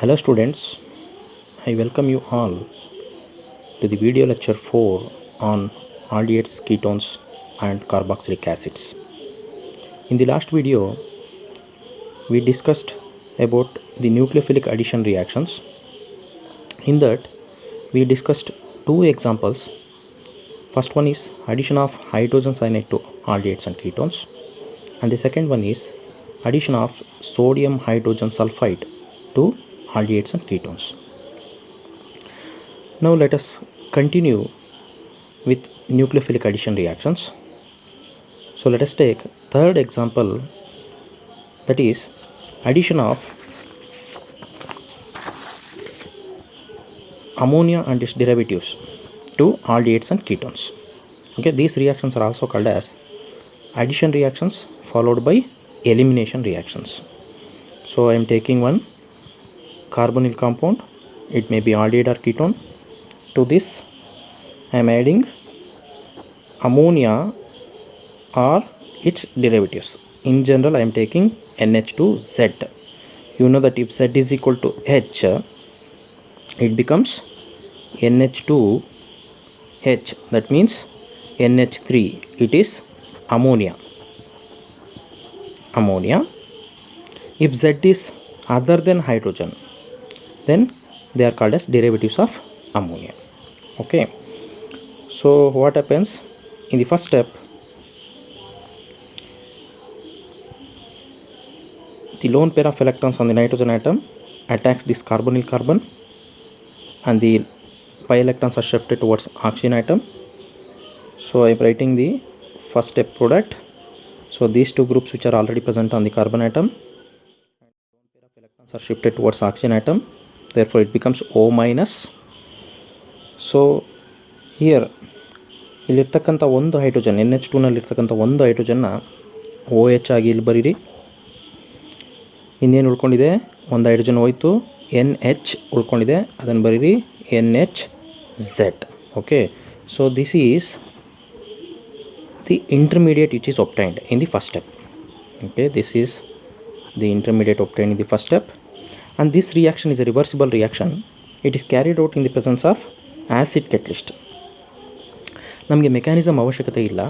Hello students, I welcome you all to the video lecture 4 on aldehydes, ketones and carboxylic acids. In the last video, we discussed about the nucleophilic addition reactions. In that, we discussed two examples. First one is addition of hydrogen cyanide to aldehydes and ketones, and the second one is addition of sodium hydrogen sulfide to aldehydes and ketones. Now let us continue with nucleophilic addition reactions. So let us take third example, that is addition of ammonia and its derivatives to aldehydes and ketones. Okay, these reactions are also called as addition reactions followed by elimination reactions. So I am taking one carbonyl compound, it may be aldehyde or ketone. To this I am adding ammonia or its derivatives. In general I am taking NH2Z. You know that if Z is equal to H, it becomes NH2H, that means NH3, it is ammonia. If Z is other than hydrogen, then they are called as derivatives of ammonia. Okay, so what happens in the first step? The lone pair of electrons on the nitrogen atom attacks this carbonyl carbon, and the pi electrons are shifted towards oxygen atom. So I am writing the first step product. So these two groups which are already present on the carbon atom, and lone pair of electrons are shifted towards oxygen atom, therefore it becomes O minus. So here ಇಲ್ಲಿರ್ತಕ್ಕಂಥ ಒಂದು hydrogen NH2 ನಲ್ಲಿರ್ತಕ್ಕಂಥ ಒಂದು ಹೈಡ್ರೋಜನ್ನ OH ಆಗಿ ಇಲ್ಲಿ ಬರೀರಿ. ಇನ್ನೇನು ಉಳ್ಕೊಂಡಿದೆ, ಒಂದು hydrogen ಹೋಯಿತು, NH ಉಳ್ಕೊಂಡಿದೆ, ಅದನ್ನು ಬರೀರಿ NHZ. Okay, so this is the intermediate which is obtained in the first step. Okay, this is the intermediate obtained in the first step, and this reaction is a reversible reaction. It is carried out in the presence of acid catalyst. ನಮಗೆ mechanism ಅವಶ್ಯಕತೆ ಇಲ್ಲ,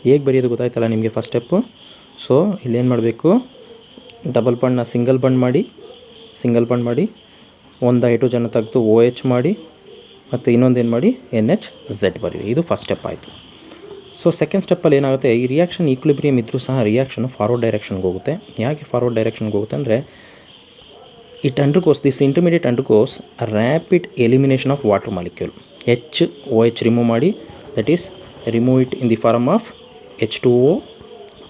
ಹೇಗೆ ಬರೆಯೋದು ಗೊತ್ತಾಯ್ತಲ್ಲ ನಿಮಗೆ first step. So ಇಲ್ಲೇನು ಮಾಡಬೇಕು, double ಬಾಂಡ್ನ ಸಿಂಗಲ್ ಬಾಂಡ್ ಮಾಡಿ ಒಂದು ಹೈಡ್ರೋಜನ್ ತೆಗೆದು OH ಮಾಡಿ ಮತ್ತು ಇನ್ನೊಂದೇನು ಮಾಡಿ NHZ ಬರೀರಿ. ಇದು ಫಸ್ಟ್ ಸ್ಟೆಪ್ ಆಯಿತು. ಸೊ ಸೆಕೆಂಡ್ ಸ್ಟೆಪ್ಪಲ್ಲಿ ಏನಾಗುತ್ತೆ, ಈ ರಿಯಾಕ್ಷನ್ ಈಕ್ವಿಲಿಬ್ರಿಯಮ್ ಇದ್ದರೂ ಸಹ ರಿಯಾಕ್ಷನ್ ಫಾರ್ವರ್ಡ್ ಡೈರೆಕ್ಷನ್ಗೆ ಹೋಗುತ್ತೆ. ಯಾಕೆ ಫಾರ್ವರ್ಡ್ ಡೈರೆಕ್ಷನ್ಗೆ ಹೋಗುತ್ತೆ ಅಂದರೆ, it undergoes, this intermediate undergoes rapid elimination of water molecule. OH remove ಮಾಡಿ, that is remove it in the form of H2O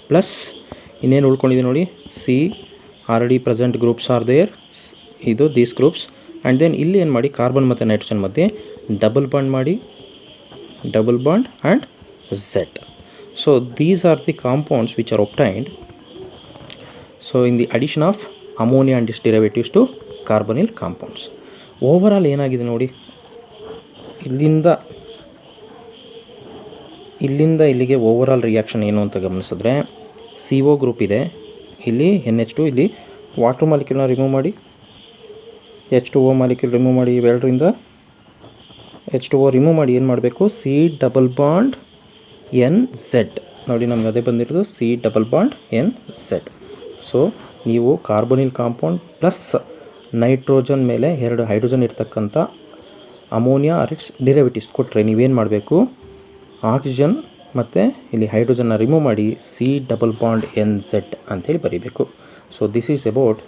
plus ಇನ್ನೇನು ಉಳ್ಕೊಂಡಿದೆ ನೋಡಿ, see already present groups are there, ಇದು ದೀಸ್ ಗ್ರೂಪ್ಸ್. ಆ್ಯಂಡ್ ದೆನ್ ಇಲ್ಲಿ ಏನು ಮಾಡಿ, carbon ಮತ್ತು nitrogen ಮಧ್ಯೆ double bond and Z. So these are the compounds which are obtained. So in the addition of ammonia and its derivatives to carbonyl compounds. Overall ಏನಾಗಿದೆ ನೋಡಿ, ಇಲ್ಲಿಂದ ಇಲ್ಲಿಗೆ overall reaction ಏನು ಅಂತ ಗಮನಿಸಿದ್ರೆ, CO ಗ್ರೂಪ್ ಇದೆ, ಇಲ್ಲಿ NH2, ಇಲ್ಲಿ ವಾಟರ್ ಮಾಲಿಕ್ಯೂಲ್ನ ರಿಮೂವ್ ಮಾಡಿ, H2O ಮಾಲಿಕ್ಯೂಲ್ ರಿಮೂವ್ ಮಾಡಿ, ಇವೆರಡರಿಂದ H2O ರಿಮೂವ್ ಮಾಡಿ ಏನು ಮಾಡಬೇಕು, C ಡಬಲ್ ಬಾಂಡ್ NZ. ನೋಡಿ ನಮ್ಗೆ ಅದೇ ಬಂದಿರೋದು, C double bond NZ. So ನೀವು ಕಾರ್ಬನಿಲ್ ಕಾಂಪೌಂಡ್ ಪ್ಲಸ್ ನೈಟ್ರೋಜನ್ ಮೇಲೆ ಎರಡು ಹೈಡ್ರೋಜನ್ ಇರ್ತಕ್ಕಂಥ ಅಮೋನಿಯಾ ಆರ್ ಇಟ್ಸ್ ಡಿರೈವೇಟಿವ್ಸ್ ಕೊಟ್ಟರೆ ನೀವೇನು ಮಾಡಬೇಕು, ಆಕ್ಸಿಜನ್ ಮತ್ತು ಇಲ್ಲಿ ಹೈಡ್ರೋಜನ್ನ ರಿಮೂವ್ ಮಾಡಿ C ಡಬಲ್ ಬಾಂಡ್ NZ ಅಂಥೇಳಿ ಬರೀಬೇಕು. So this is about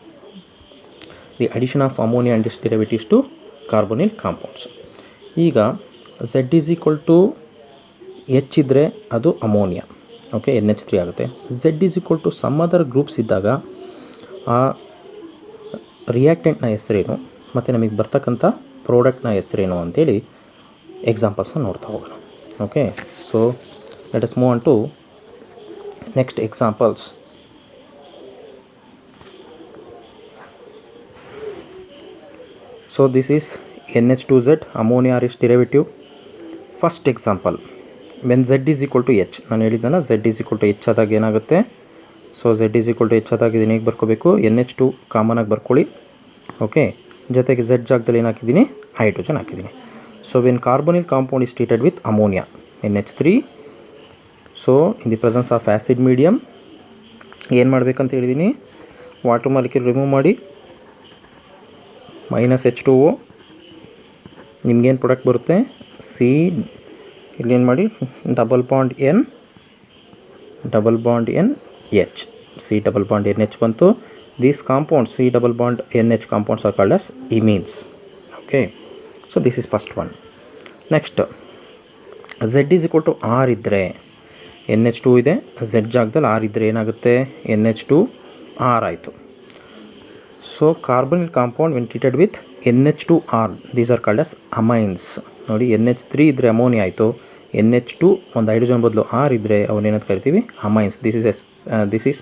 the addition of ammonia and its derivatives to carbonyl compounds. ಈಗ Z is equal to H ಇದ್ದರೆ ಅದು ಅಮೋನಿಯಾ, ಓಕೆ, NH3 ಆಗುತ್ತೆ. Z is equal to some other groups ಇದ್ದಾಗ ಆ ರಿಯಾಕ್ಟೆಂಟ್ನ ಹೆಸರೇನು ಮತ್ತು ನಮಗೆ ಬರ್ತಕ್ಕಂಥ ಪ್ರಾಡಕ್ಟ್ನ ಹೆಸರೇನು ಅಂತೇಳಿ ಎಕ್ಸಾಂಪಲ್ಸ್ನ ನೋಡ್ತಾ ಹೋಗೋಣ. Okay, so let us move on to next examples. So this is NH2Z, ammonia or its derivative. First example, when Z is equal to H, ನಾನು ಹೇಳಿದ್ದಲ್ಲ Z is equal to H ಆದಾಗ ಏನಾಗುತ್ತೆ, so Z is equal to H ಆದಾಗ ಇದನ್ನು ಹೇಗೆ ಬರ್ಕೋಬೇಕು, NH2 common ಆಗಿ ಬರ್ಕೊಳ್ಳಿ. Okay, ಜೊತೆಗೆ ಝೆಡ್ ಜಾಗದಲ್ಲಿ ಏನು ಹಾಕಿದ್ದೀನಿ, ಹೈಡ್ರೋಜನ್ ಹಾಕಿದ್ದೀನಿ. So when carbonyl compound is treated with ammonia NH3, so in the presence of acid medium ಏನು ಮಾಡಬೇಕಂತ ಹೇಳಿದ್ದೀನಿ, ವಾಟರ್ ಮಾಲಿಕ್ಯೂಲ್ ರಿಮೂವ್ ಮಾಡಿ -H2O, ನಿಮಗೇನು ಪ್ರಾಡಕ್ಟ್ ಬರುತ್ತೆ ಸಿ, ಇಲ್ಲೇನು ಮಾಡಿ double bond N H, C double bond NH ಬಂತು. These compounds C double bond NH compounds are called as imines. Okay, so this is first one. Next, Z is equal to R ಇದ್ದರೆ NH2 ಇದೆ, Z ಜಾಗದಲ್ಲಿ R ಇದ್ದರೆ ಏನಾಗುತ್ತೆ, NH2 R ಆಯಿತು. So ಕಾರ್ಬನಿಲ್ compound when treated with NH2R, these are called as amines. ನೋಡಿ NH3 ಇದ್ದರೆ ammonia ಆಯಿತು, NH2 ಒಂದು ಹೈಡ್ರೋಜನ್ ಬದಲು R ಇದ್ದರೆ ಅವನ್ನೇನಂತ ಕರಿತೀವಿ, amines. This is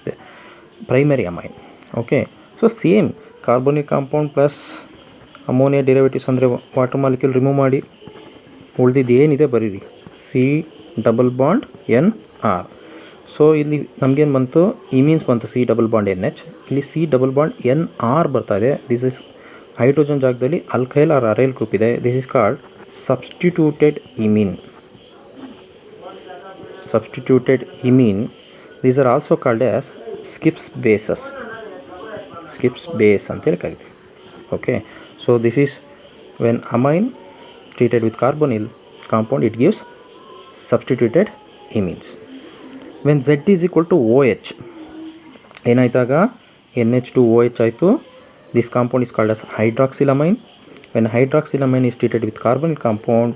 primary amine. Okay, so same carbonic compound plus ammonia derivatives ಅಂದರೆ ವಾಟರ್ ಮಾಲಿಕ್ಯೂಲ್ ರಿಮೂವ್ ಮಾಡಿ ಉಳಿದಿದ್ದು ಏನಿದೆ ಬರೀರಿ C double bond NR. So ಇಲ್ಲಿ ನಮಗೇನು ಬಂತು, ಇಮೀನ್ಸ್ ಬಂತು C ಡಬಲ್ ಬಾಂಡ್ NH, ಇಲ್ಲಿ C ಡಬಲ್ ಬಾಂಡ್ NR ಬರ್ತಾ ಇದೆ. ದಿಸ್ ಇಸ್ ಹೈಡ್ರೋಜನ್ ಜಾಗದಲ್ಲಿ ಅಲ್ಕೈಲ್ ಆರ್ ಅರೈಲ್ ಗ್ರೂಪ್ ಇದೆ. This is called substituted imine. Substituted imine, these are also called as Schiff's bases. Schiff's base ಅಂತೇಳಿ ಕರಿತೀವಿ. Okay, so this is when amine treated with carbonyl compound, it gives substituted imines. When Z is equal to OH, ಏನಾಯ್ತಾಗ NH2OH ಆಯಿತು. This compound is called as hydroxylamine. When hydroxylamine is treated with carbonyl compound,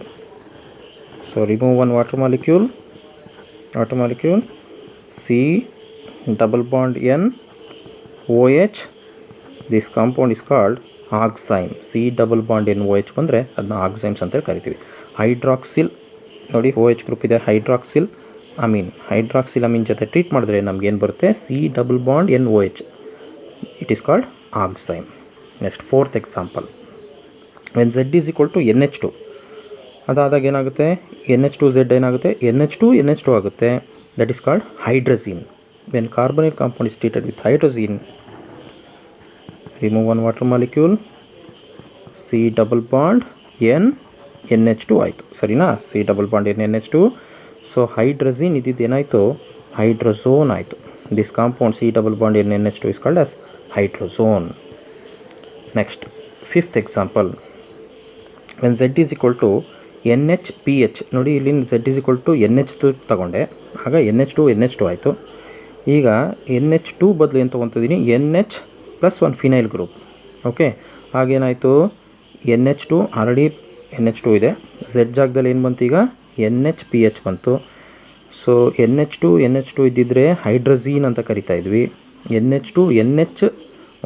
so remove one water molecule, C double bond N OH, this compound is called oxime. C double bond N OH ಬಂದರೆ ಅದನ್ನ ಆಕ್ಸೈಮ್ಸ್ ಅಂತೇಳಿ ಕರಿತೀವಿ. Hydroxyl ನೋಡಿ OH group ಇದೆ, hydroxyl Amin ಜೊತೆ treat ಮಾಡಿದ್ರೆ ನಮಗೇನು ಬರುತ್ತೆ, C double bond N OH, it is called oxime. Next fourth example, when Z is equal to NH2, ಅದಾದಾಗ ಏನಾಗುತ್ತೆ, NH2Z ಏನಾಗುತ್ತೆ, NH2 ಆಗುತ್ತೆ. That is called hydrazine. When carbonic compound is treated with hydrazine, remove one water molecule, C double bond NH2 ಆಯಿತು. ಸರಿನಾ, C double bond NH2. So hydrazine ಇದ್ದಿದ್ದು ಏನಾಯಿತು, hydrazone ಆಯಿತು. This compound C double bond NH2 is called as hydrazone. Next fifth example, when Z is equal to NH2PH, ನೋಡಿ ಇಲ್ಲಿ Z is equal to NH2 ತಗೊಂಡೆ, ಆಗ NH2 ಆಯಿತು. ಈಗ NH2 ಬದಲು ಏನು ತೊಗೊತಿದ್ದೀನಿ, NH ಪ್ಲಸ್ ಒಂದು ಫಿನೈಲ್ ಗ್ರೂಪ್. ಓಕೆ, ಆಗೇನಾಯಿತು, NH2 ಆಲ್ರೆಡಿ NH2 ಇದೆ, Z ಜಾಗದಲ್ಲಿ ಏನು ಬಂತು, ಈಗ NHPH ಬಂತು. ಸೊ NH2 ಇದ್ದಿದ್ದರೆ ಹೈಡ್ರಜೀನ್ ಅಂತ ಕರಿತಾ ಇದ್ವಿ. NH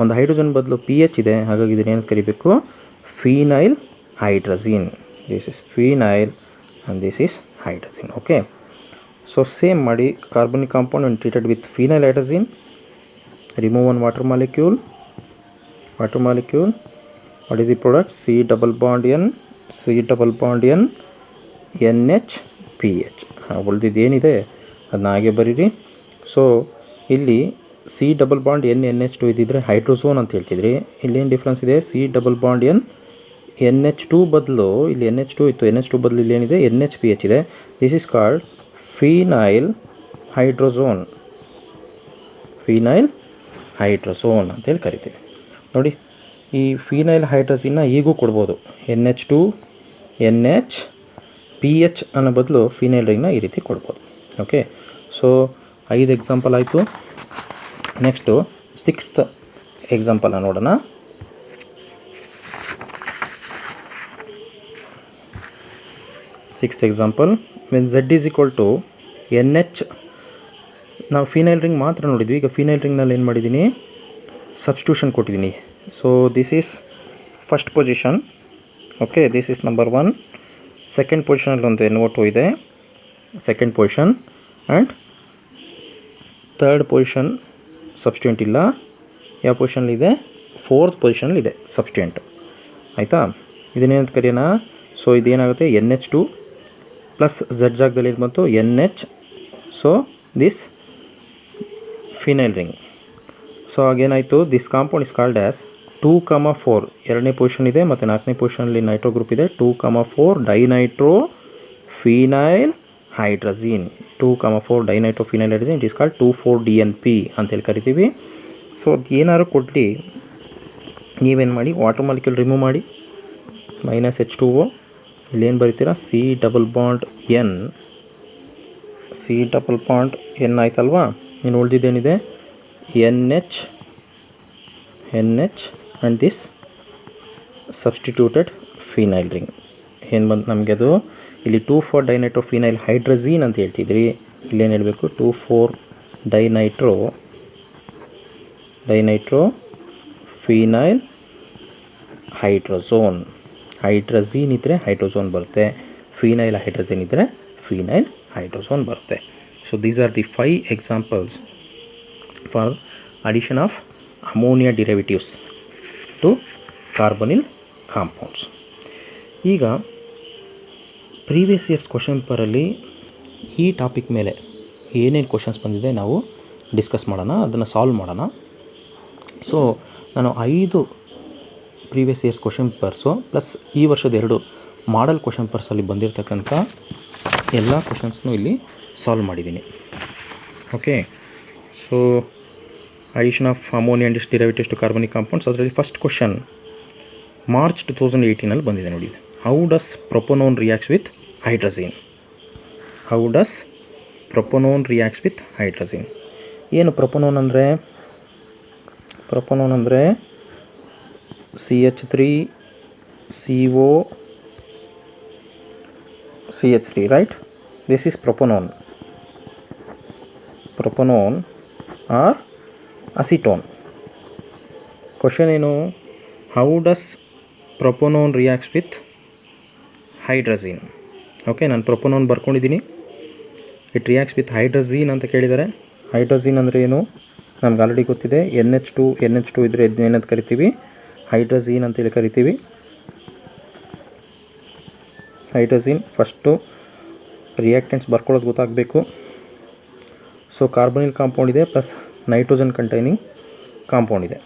ಒಂದು ಹೈಡ್ರೋಜನ್ ಬದಲು PH ಇದೆ, ಹಾಗಾಗಿ ಇದನ್ನೇನು ಕರಿಬೇಕು, phenyl hydrazine. This is phenyl and this is hydrazine. Okay, so same ಮಾಡಿ carbonic compound when treated with phenyl hydrazine, remove one water molecule, what is the product, C double bond N NHPH. ಉಳಿದಿದ್ದು ಏನಿದೆ ಅದನ್ನ ಹಾಗೆ ಬರೀರಿ. So ಇಲ್ಲಿ C double bond NH2 ಇದ್ದಿದ್ರೆ ಹೈಡ್ರೋಝೋನ್ ಅಂತ ಹೇಳ್ತಿದ್ರಿ, ಇಲ್ಲೇನು ಡಿಫ್ರೆನ್ಸ್ ಇದೆ, C ಡಬಲ್ ಬಾಂಡ್ NH2 ಬದಲು ಇಲ್ಲಿ NH2 ಇತ್ತು, NH2 ಬದಲು ಇಲ್ಲಿ ಏನಿದೆ, NHPH ಇದೆ. ದಿಸ್ ಈಸ್ ಕಾಲ್ಡ್ ಫಿನೈಲ್ ಹೈಡ್ರೋಝೋನ್ ಅಂತೇಳಿ ಕರಿತೀವಿ. ನೋಡಿ, ಈ ಫಿನೈಲ್ ಹೈಡ್ರಜಿನ್ನ ಈಗೂ ಕೊಡ್ಬೋದು, NH2 NHPH ಅನ್ನೋ ಬದಲು ಫಿನೈಲ್ ರಿಂಗ್ನ ಈ ರೀತಿ ಕೊಡ್ಬೋದು. ಓಕೆ, ಸೊ 5 ಎಕ್ಸಾಂಪಲ್ ಆಯಿತು. ನೆಕ್ಸ್ಟು 6th ಎಕ್ಸಾಂಪಲ್ನ ನೋಡೋಣ. Sixth example, when Z is equal to NH, ನಾವು ಫಿನೈಲ್ ರಿಂಗ್ ಮಾತ್ರ ನೋಡಿದ್ವಿ, ಈಗ ಫಿನೈಲ್ ರಿಂಗ್ನಲ್ಲಿ ಏನು ಮಾಡಿದ್ದೀನಿ, ಸಬ್ಸ್ಟಿಟ್ಯೂಷನ್ ಕೊಟ್ಟಿದ್ದೀನಿ. So this is first position. Okay, this is number 1. Second ಪೊಸಿಷನಲ್ಲಿ ಒಂದು NO2 ಇದೆ, second position, and third position substituent ಇಲ್ಲ. ಯಾವ ಪೊಸಿಷನ್ಲಿದೆ, ಫೋರ್ತ್ ಪೊಸಿಷನಲ್ಲಿದೆ ಸಬ್ಸ್ಟಿಟ್ಯೂಂಟ್. ಆಯಿತಾ, ಇದನ್ನೇನಂತ ಕರೆಯೋಣ, ಸೊ ಇದೇನಾಗುತ್ತೆ, NH2 ಪ್ಲಸ್ Z ಜಾಗದಲ್ಲಿ ಏನು ಬಂತು, NH. So this phenyl ring. So ಆಗೇನಾಯಿತು, this compound is called as 2,4 ಎರಡನೇ ಪೊಸಿಷನ್ ಇದೆ ಮತ್ತು ನಾಲ್ಕನೇ ಪೊಸಿಷನಲ್ಲಿ ನೈಟ್ರೋ ಗ್ರೂಪ್ ಇದೆ. 2,4 dinitro phenyl hydrazine. 2,4 dinitro phenyl hydrazine it is called 2,4-DNP ಅಂತೇಳಿ ಕರಿತೀವಿ. ಸೊ ಅದು ಏನಾದ್ರು ಕೊಡಲಿ, ನೀವೇನು ಮಾಡಿ, ವಾಟರ್ ಮಾಲಿಕ್ಯೂಲ್ ರಿಮೂವ್ ಮಾಡಿ, -H2O, ಇಲ್ಲೇನು ಬರಿತೀರಾ, C⋯N ಆಯ್ತಲ್ವಾ. ಇನ್ನು ಉಳಿದಿದ್ದೇನಿದೆ, NH and this substituted phenyl ring. ಏನು ಬಂತು ನಮಗೆ ಅದು, ಇಲ್ಲಿ 2,4 ಡೈನೈಟ್ರೋ ಫಿನೈಲ್ ಹೈಡ್ರಜಿನ್ ಅಂತ ಹೇಳ್ತಿದ್ರಿ, ಇಲ್ಲೇನು ಹೇಳಬೇಕು, 2,4 ಡೈನೈಟ್ರೋ ಫಿನೈಲ್ ಹೈಡ್ರೋಝೋನ್. ಹೈಡ್ರಜಿನ್ ಇದ್ದರೆ ಹೈಡ್ರೋಝೋನ್ ಬರುತ್ತೆ, ಫಿನೈಲ್ ಹೈಡ್ರಜಿನ್ ಇದ್ದರೆ ಫಿನೈಲ್ ಹೈಡ್ರೋಝೋನ್ ಬರುತ್ತೆ. So these are the 5 examples for addition of ammonia derivatives to carbonyl compounds. ಈಗ ಪ್ರೀವಿಯಸ್ ಇಯರ್ಸ್ ಕ್ವಶನ್ ಪೇಪರಲ್ಲಿ ಈ ಟಾಪಿಕ್ ಮೇಲೆ ಏನೇನು ಕ್ವಶನ್ಸ್ ಬಂದಿದೆ ನಾವು ಡಿಸ್ಕಸ್ ಮಾಡೋಣ, ಅದನ್ನು ಸಾಲ್ವ್ ಮಾಡೋಣ. ಸೊ ನಾನು 5 previous years question papers plus ಈ ವರ್ಷದ 2 ಮಾಡಲ್ ಕ್ವಶನ್ ಪೇಪರ್ಸಲ್ಲಿ ಬಂದಿರತಕ್ಕಂಥ ಎಲ್ಲ ಕ್ವಶನ್ಸ್ನೂ ಇಲ್ಲಿ ಸಾಲ್ವ್ ಮಾಡಿದ್ದೀನಿ. Okay, so addition of ammonia and its derivatives to carbonic compounds, ಅದರಲ್ಲಿ ಫಸ್ಟ್ ಕ್ವಶನ್ ಮಾರ್ಚ್ 2018 ಬಂದಿದೆ ನೋಡಿ. How does propanone reacts with hydrazine? ಏನು ಪ್ರೊಪೊನೋನ್ ಅಂದರೆ? CH3COCH3, right? This is propanone or acetone. Question ಏನು? How does propanone reacts with hydrazine? Okay, ನಾನು ಪ್ರೊಪೊನೋನ್ ಬರ್ಕೊಂಡಿದ್ದೀನಿ. It reacts with ಹೈಡ್ರಜಿನ್ ಅಂತ ಕೇಳಿದ್ದಾರೆ. ಹೈಡ್ರಜಿನ್ ಅಂದರೆ ಏನು ನಮ್ಗೆ ಆಲ್ರೆಡಿ ಗೊತ್ತಿದೆ. NH2 ಇದ್ದರೆ ಏನಂತ ಕರಿತೀವಿ, ಹೈಡ್ರಜಿನ್ ಅಂತೇಳಿ ಕರಿತೀವಿ. ಹೈಡ್ರಜಿನ್ ಫಸ್ಟು ರಿಯಾಕ್ಟೆಂಟ್ಸ್ ಬರ್ಕೊಳ್ಳೋದು ಗೊತ್ತಾಗಬೇಕು. ಸೊ ಕಾರ್ಬನಿಲ್ ಕಾಂಪೌಂಡ್ ಇದೆ ಪ್ಲಸ್ ನೈಟ್ರೋಜನ್ ಕಂಟೈನಿಂಗ್ ಕಾಂಪೌಂಡ್ ಇದೆ.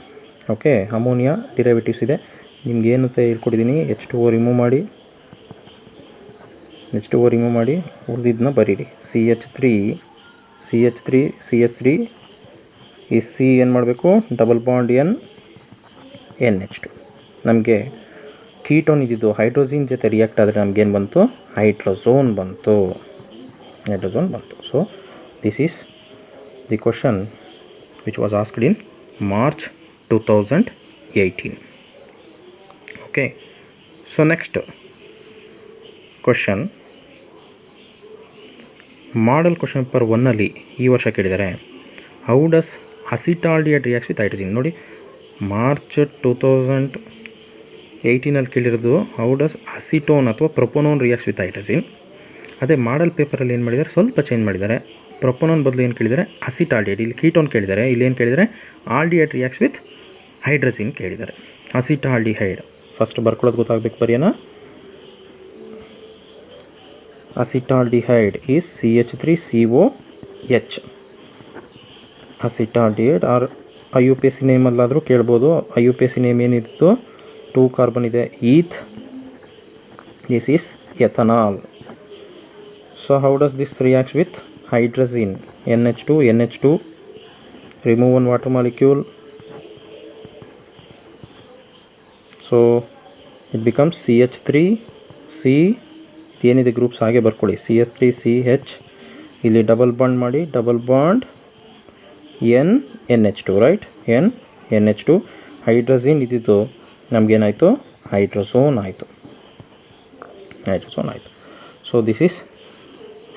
ಓಕೆ, ಅಮೋನಿಯಾ ಡಿರೈವೇಟಿವ್ಸ್ ಇದೆ. ನಿಮ್ಗೆ ಏನಂತ ಹೇಳ್ಕೊಟ್ಟಿದ್ದೀನಿ, H2O ರಿಮೂವ್ ಮಾಡಿ ಉಳಿದಿದ್ದನ್ನ ಬರೀರಿ. CH3 ಈ C ಏನು ಮಾಡಬೇಕು, ⋯N NH2. ನಮಗೆ ಕೀಟೋನ್ ಇದ್ದಿದ್ದು ಹೈಡ್ರೋಜಿನ್ ಜೊತೆ ರಿಯಾಕ್ಟ್ ಆದರೆ ನಮಗೇನು ಬಂತು, ಹೈಡ್ರೋಝೋನ್ ಬಂತು. So this is the question which was asked in March 2018. Okay, so next question model question paper 1 ಈ ವರ್ಷ ಕೇಳಿದ್ದಾರೆ. How does acetaldehyde reacts with hydrazine? ನೋಡಿ, ಮಾರ್ಚ್ 2018 ಕೇಳಿರೋದು ಹೌ ಡಸ್ ಅಸಿಟೋನ್ ಅಥವಾ ಪ್ರೊಪೊನೋನ್ ರಿಯಾಕ್ಟ್ಸ್ ವಿತ್ ಹೈಡ್ರಜಿನ್. ಅದೇ ಮಾಡಲ್ ಪೇಪರಲ್ಲಿ ಏನು ಮಾಡಿದ್ದಾರೆ, ಸ್ವಲ್ಪ ಚೇಂಜ್ ಮಾಡಿದ್ದಾರೆ. ಪ್ರೊಪೊನೋನ್ ಬದಲು ಏನು ಕೇಳಿದ್ದಾರೆ, ಅಸಿಟಾಲ್ಡಿಹೈಡ್. ಇಲ್ಲಿ ಕೀಟೋನ್ ಕೇಳಿದ್ದಾರೆ, ಇಲ್ಲಿ ಏನು ಕೇಳಿದ್ದಾರೆ, ಆಲ್ಡಿಹೈಡ್ ರಿಯಾಕ್ಟ್ಸ್ ವಿತ್ ಹೈಡ್ರಜಿನ್ ಕೇಳಿದ್ದಾರೆ. ಅಸಿಟಾಲ್ಡಿಹೈಡ್ ಫಸ್ಟ್ ಬರ್ಕೊಳ್ಳೋದು ಗೊತ್ತಾಗಬೇಕು, ಬರೆಯೋಣ. Acetaldehyde is CH3COH. Acetaldehyde or IUPAC ನೇಮಲ್ಲಾದರೂ ಕೇಳ್ಬೋದು. IUPAC ನೇಮ್ ಏನಿತ್ತು, 2 ಕಾರ್ಬನ್ ಇದೆ, eth. This is ethanal. So how does this reacts with hydrazine? NH2 remove 1 water molecule. So it becomes CH3C. ಏನಿದೆ groups ಹಾಗೆ ಬರ್ಕೊಳ್ಳಿ, CH3CH. ಇಲ್ಲಿ ಡಬಲ್ ಬಾಂಡ್ ಮಾಡಿ, NH2, right? NH2 ಹೈಡ್ರಜಿನ್ ಇದ್ದಿದ್ದು ನಮಗೇನಾಯಿತು, ಹೈಡ್ರೋಝೋನ್ ಆಯಿತು. So this is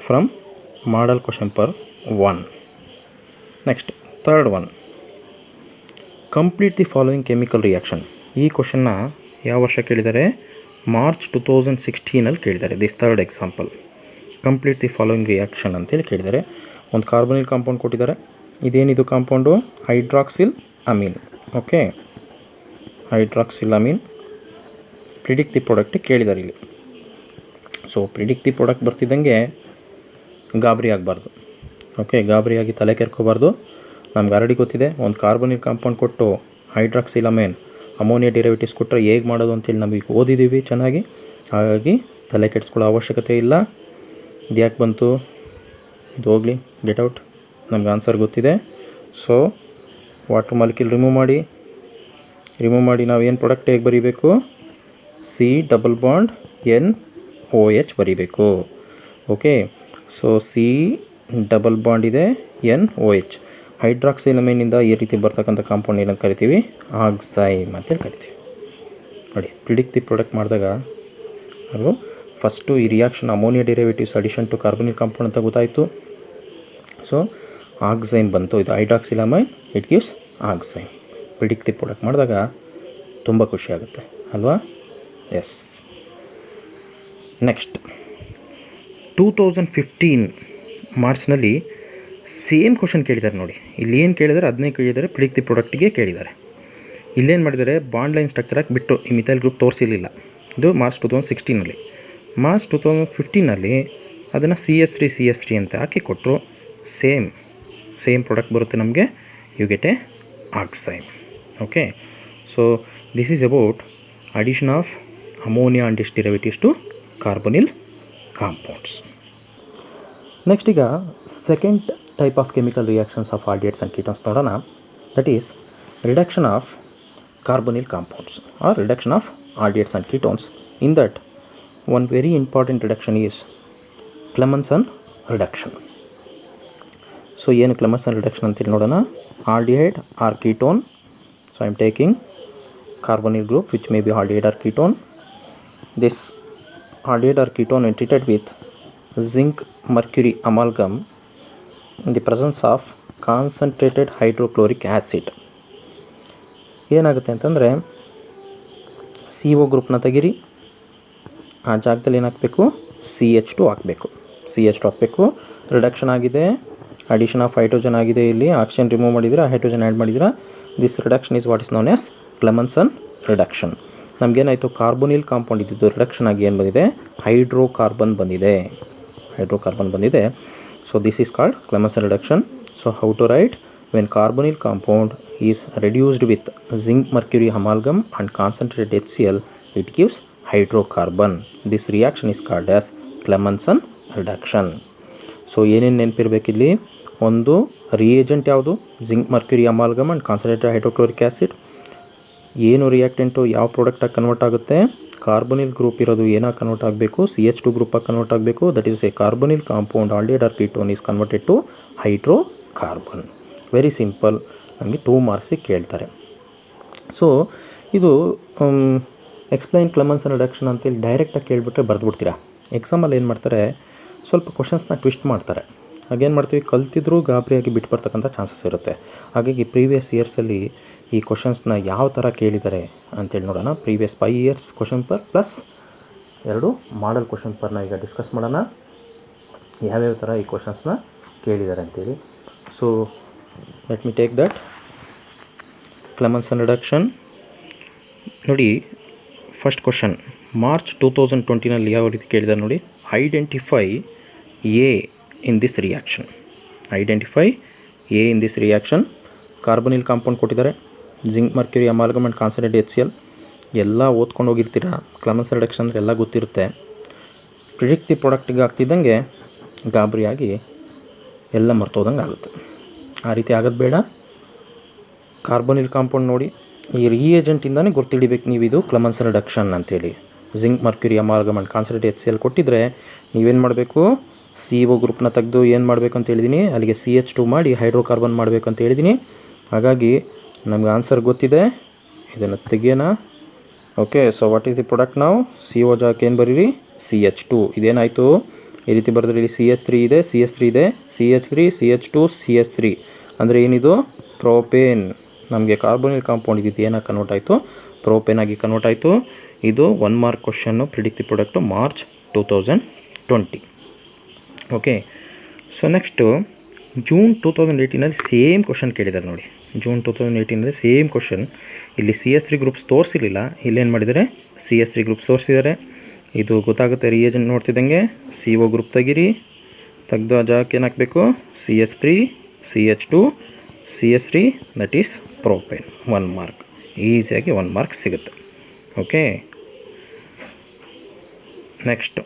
from model question paper 1. Next third one, complete the following chemical reaction. ಈ ಕ್ವಶನ್ನ ಯಾವ ವರ್ಷ ಕೇಳಿದ್ದಾರೆ, ಮಾರ್ಚ್ 2016 ಕೇಳಿದ್ದಾರೆ. This third example, complete the following reaction ಅಂತೇಳಿ ಕೇಳಿದ್ದಾರೆ. ಒಂದು ಕಾರ್ಬನಿಲ್ ಕಾಂಪೌಂಡ್ ಕೊಟ್ಟಿದ್ದಾರೆ. ಇದೇನಿದು compound, hydroxyl Amin. Okay, hydroxyl Amin. Predict the product ಕೇಳಿದ್ದಾರೆ ಇಲ್ಲಿ. ಸೊ ಪ್ರಿಡಿಕ್ಟ್ ದಿ ಪ್ರಾಡಕ್ಟ್ ಬರ್ತಿದ್ದಂಗೆ ಗಾಬರಿ ಆಗಬಾರ್ದು. ಓಕೆ, ಗಾಬರಿಯಾಗಿ ತಲೆ ಕೆರ್ಕೋಬಾರ್ದು. ನಮ್ಗೆ ಆಲ್ರೆಡಿ ಗೊತ್ತಿದೆ, ಒಂದು ಕಾರ್ಬನಿಲ್ ಕಾಂಪೌಂಡ್ ಕೊಟ್ಟು ಹೈಡ್ರಾಕ್ಸಿಲ್ ಅಮೀನ್ ಅಮೋನಿಯಾ ಡಿರೈವೇಟಿವ್ಸ್ ಕೊಟ್ಟರೆ ಹೇಗೆ ಮಾಡೋದು ಅಂತೇಳಿ ನಮಗೆ ಓದಿದ್ದೀವಿ ಚೆನ್ನಾಗಿ. ಹಾಗಾಗಿ ತಲೆ ಕೆಡಿಸ್ಕೊಳ್ಳೋ ಅವಶ್ಯಕತೆ ಇಲ್ಲ. ಇದು ಯಾಕೆ ಬಂತು, ಇದು ಹೋಗಲಿ, ಗೆಟ್ ಔಟ್. ನಮ್ಗೆ ಆನ್ಸರ್ ಗೊತ್ತಿದೆ. ಸೊ ವಾಟರ್ ಮಾಲಿಕ್ಯೂಲ್ ರಿಮೂವ್ ಮಾಡಿ ನಾವು ಏನು ಪ್ರಾಡಕ್ಟ್ ಹೇಗೆ ಬರೀಬೇಕು, C+NOH ಬರೀಬೇಕು. ಓಕೆ, ಸೊ C+ ಇದೆ NOH. ಹೈಡ್ರಾಕ್ಸಿಲಮೈನಿಂದ ಈ ರೀತಿ ಬರ್ತಕ್ಕಂಥ ಕಾಂಪೌಂಡ್ ಏನಂತ ಕರಿತೀವಿ, ಆಕ್ಸೈಮ್ ಅಂತೇಳಿ ಕರಿತೀವಿ. ನೋಡಿ, ಪ್ರಿಡಿಕ್ಟ್ ದಿ ಪ್ರಾಡಕ್ಟ್ ಮಾಡಿದಾಗ ಅದು ಫಸ್ಟು ಈ reaction ammonia derivatives addition to carbonyl compound ಅಂತ ಗೊತ್ತಾಯಿತು. ಸೊ ಆಕ್ಸೈಮ್ ಬಂತು, ಇದು hydroxylamine, it gives oxime. Predict the product ಮಾಡಿದಾಗ ತುಂಬ ಖುಷಿ ಆಗುತ್ತೆ ಅಲ್ವಾ. ಎಸ್. ನೆಕ್ಸ್ಟ್ 2015 ಮಾರ್ಚ್ನಲ್ಲಿ ಸೇಮ್ ಕ್ವಶನ್ ಕೇಳಿದ್ದಾರೆ ನೋಡಿ. ಇಲ್ಲಿ ಏನು ಕೇಳಿದ್ದಾರೆ ಅದನ್ನೇ ಕೇಳಿದ್ದಾರೆ, ಪ್ರಿಡಿಕ್ಟ್ ದಿ ಪ್ರಾಡಕ್ಟಿಗೆ ಕೇಳಿದ್ದಾರೆ. ಇಲ್ಲೇನು ಮಾಡಿದ್ದಾರೆ, ಬಾಂಡ್ ಲೈನ್ ಸ್ಟ್ರಕ್ಚರ್ ಹಾಕಿ ಬಿಟ್ಟು ಈ ಮಿಥೈಲ್ ಗ್ರೂಪ್ ತೋರಿಸಿರಲಿಲ್ಲ. ಇದು ಮಾರ್ಚ್ 2016ನಲ್ಲಿ. ಮಾರ್ಚ್ 2015ನಲ್ಲಿ ಅದನ್ನು CH3 ಅಂತ ಹಾಕಿ ಕೊಟ್ಟರು. ಸೇಮ್ ಪ್ರಾಡಕ್ಟ್ ಬರುತ್ತೆ ನಮಗೆ, you get a oxime. Okay, so this is about addition of ammonia and its derivatives to carbonyl compounds. Next ಈಗ second type of chemical reactions of aldehydes and ketones ನೋಡೋಣ. That is reduction of carbonyl compounds or reduction of aldehydes and ketones. In that, one very important reduction is Clemmensen reduction. So ಏನು Clemmensen reduction ಅಂತೇಳಿ ನೋಡೋಣ. aldehyde or ketone. So I am taking carbonyl group which may be aldehyde or ketone. This aldehyde or ketone when treated with zinc mercury amalgam in the presence of concentrated hydrochloric acid. ಏನಾಗುತ್ತೆ ಅಂತಂದರೆ CO ಗ್ರೂಪ್ನ ತೆಗಿರಿ, ಆ ಜಾಗದಲ್ಲಿ ಏನು ಹಾಕಬೇಕು, CH2 ಹಾಕಬೇಕು. Reduction ಆಗಿದೆ, ಅಡಿಷನ್ ಆಫ್ ಹೈಡ್ರೋಜನ್ ಆಗಿದೆ. ಇಲ್ಲಿ ಆಕ್ಸಿಜನ್ ರಿಮೂವ್ ಮಾಡಿದ್ರೆ ಹೈಡ್ರೋಜನ್ ಆ್ಯಡ್ ಮಾಡಿದ್ರೆ this reduction is what is known as Clemmensen reduction. ನಮಗೇನಾಯಿತು, ಕಾರ್ಬೊನಿಲ್ ಕಾಂಪೌಂಡ್ ಇದ್ದಿದ್ದು ರಿಡಕ್ಷನ್ ಆಗಿ ಏನು ಬಂದಿದೆ, ಹೈಡ್ರೋಕಾರ್ಬನ್ ಬಂದಿದೆ. So this is called Clemmensen reduction. So how to write, when carbonyl compound is reduced with zinc mercury amalgam and concentrated HCl, it gives hydrocarbon. This reaction is called as Clemmensen reduction. So ಏನೇನು ನೆನಪಿರಬೇಕಿಲ್ಲಿ, ಒಂದು reagent ಯಾವುದು, zinc mercury amalgam and concentrated hydrochloric acid. ಏನು reactant ಯಾವ ಪ್ರಾಡಕ್ಟಾಗಿ convert ಆಗುತ್ತೆ, ಕಾರ್ಬೊನಿಲ್ group ಇರೋದು ಏನಾಗಿ convert ಆಗಬೇಕು, CH2 ಗ್ರೂಪಾಗಿ ಕನ್ವರ್ಟ್ ಆಗಬೇಕು. That is a carbonyl compound aldehyde or ketone is converted to hydrocarbon. Very simple, ನಮಗೆ 2 ಮಾರ್ಕ್ಸಿಗೆ ಕೇಳ್ತಾರೆ. ಸೊ ಇದು ಎಕ್ಸ್ಪ್ಲೈನ್ ಕ್ಲೆಮೆನ್ಸನ್ ರಿಡಕ್ಷನ್ ಅಂತೇಳಿ ಡೈರೆಕ್ಟಾಗಿ ಕೇಳಿಬಿಟ್ರೆ ಬರೆದ್ಬಿಡ್ತೀರಾ. ಎಕ್ಸಾಮಲ್ಲಿ ಏನು ಮಾಡ್ತಾರೆ, ಸ್ವಲ್ಪ ಕ್ವಶನ್ಸ್ನ ಟ್ವಿಸ್ಟ್ ಮಾಡ್ತಾರೆ. ಹಾಗೇನು ಮಾಡ್ತೀವಿ, ಕಲ್ತಿದ್ರೂ ಗಾಬರಿಯಾಗಿ ಬಿಟ್ಟು ಬರ್ತಕ್ಕಂಥ ಚಾನ್ಸಸ್ ಇರುತ್ತೆ. ಹಾಗಾಗಿ ಪ್ರೀವಿಯಸ್ ಇಯರ್ಸಲ್ಲಿ ಈ ಕ್ವಶನ್ಸ್ನ ಯಾವ ಥರ ಕೇಳಿದ್ದಾರೆ ಅಂತೇಳಿ ನೋಡೋಣ. Previous 5 years question paper plus 2 model question ಪೇಪರ್ನ ಈಗ ಡಿಸ್ಕಸ್ ಮಾಡೋಣ, ಯಾವ್ಯಾವ ಥರ ಈ ಕ್ವಶನ್ಸ್ನ ಕೇಳಿದ್ದಾರೆ ಅಂತೇಳಿ. So let me take that Clemmensen reduction. ನೋಡಿ, ಫಸ್ಟ್ ಕ್ವಶನ್ ಮಾರ್ಚ್ 2020ನಲ್ಲಿ ಯಾವ ರೀತಿ ಕೇಳಿದ್ದಾರೆ ನೋಡಿ. Identify A in this reaction. Carbonyl compound ಕೊಟ್ಟಿದ್ದಾರೆ, zinc mercury amalgam and concentrated HCl. ಎಲ್ಲ ಓದ್ಕೊಂಡು ಹೋಗಿರ್ತೀರ, ಕ್ಲೆಮೆನ್ಸನ್ ರಿಡಕ್ಷನ್ ಅಂದರೆ ಎಲ್ಲ ಗೊತ್ತಿರುತ್ತೆ. ಪ್ರಿಡಿಕ್ಟ್ ದಿ ಪ್ರಾಡಕ್ಟಿಗೆ ಆಗ್ತಿದ್ದಂಗೆ ಗಾಬರಿಯಾಗಿ ಎಲ್ಲ ಮರ್ತೋದಂಗೆ ಆಗುತ್ತೆ. ಆ ರೀತಿ ಆಗೋದು ಬೇಡ. ಕಾರ್ಬೊನಿಲ್ ಕಾಂಪೌಂಡ್ ನೋಡಿ, ಈ ರಿಯೇಜೆಂಟಿಂದನೇ ಗುರ್ತಿಡಿಬೇಕು ನೀವು ಇದು ಕ್ಲೆಮೆನ್ಸನ್ ರಿಡಕ್ಷನ್ ಅಂತೇಳಿ. Zinc mercury amalgam and concentrated HCl ಕೊಟ್ಟಿದ್ರೆ ನೀವೇನು ಮಾಡಬೇಕು, CO ಗ್ರೂಪ್ನ ತೆಗೆದು ಏನು ಮಾಡಬೇಕು ಅಂತ ಹೇಳಿದ್ದೀನಿ, ಅಲ್ಲಿಗೆ CH2 ಮಾಡಿ ಹೈಡ್ರೋಕಾರ್ಬನ್ ಮಾಡಬೇಕು ಅಂತ ಹೇಳಿದ್ದೀನಿ. ಹಾಗಾಗಿ ನಮ್ಗೆ ಆನ್ಸರ್ ಗೊತ್ತಿದೆ, ಇದನ್ನು ತೆಗಿಯೋಣ. Okay, so what is the product ನಾವು, CO ಜಾಗಕ್ಕೆ ಏನು ಬರೀರಿ, CH2. ಇದೇನಾಯಿತು, ಈ ರೀತಿ ಬರೆದ್ರೆ ಇಲ್ಲಿ CH3 ಇದೆ, CH3, CH2, CH3 ಅಂದರೆ ಏನಿದು, ಪ್ರೋಪೇನ್. ನಮಗೆ ಕಾರ್ಬೊನಿಲ್ ಕಾಂಪೌಂಡ್ ಇದ್ದಿದ್ದು ಏನಾಗಿ ಕನ್ವರ್ಟ್ ಆಯಿತು, ಪ್ರೋಪೇನಾಗಿ ಕನ್ವರ್ಟ್ ಆಯಿತು. ಇದು 1 mark question, predict the product March 2020. Okay, so next June 2018ನಲ್ಲಿ ಸೇಮ್ ಕ್ವಶನ್ ಕೇಳಿದ್ದಾರೆ ನೋಡಿ. ಜೂನ್ 2018ನಲ್ಲಿ ಸೇಮ್ ಕ್ವಶನ್. ಇಲ್ಲಿ CH3 ಗ್ರೂಪ್ಸ್ ತೋರಿಸಿರಲಿಲ್ಲ, ಇಲ್ಲೇನು ಮಾಡಿದ್ದಾರೆ, CH3 ಗ್ರೂಪ್ಸ್ ತೋರಿಸಿದ್ದಾರೆ. ಇದು ಗೊತ್ತಾಗುತ್ತೆ ರಿಯೇಜೆಂಟ್ ನೋಡ್ತಿದ್ದಂಗೆ. CO ಗ್ರೂಪ್ ತೆಗಿರಿ, ತೆಗೆದು ಆ ಜಾಗಕ್ಕೆ ಏನು ಹಾಕಬೇಕು, CH3, CH2, CH3, that is propane. 1 mark. ಈಸಿಯಾಗಿ 1 ಮಾರ್ಕ್ ಸಿಗುತ್ತೆ. ಓಕೆ, ನೆಕ್ಸ್ಟ್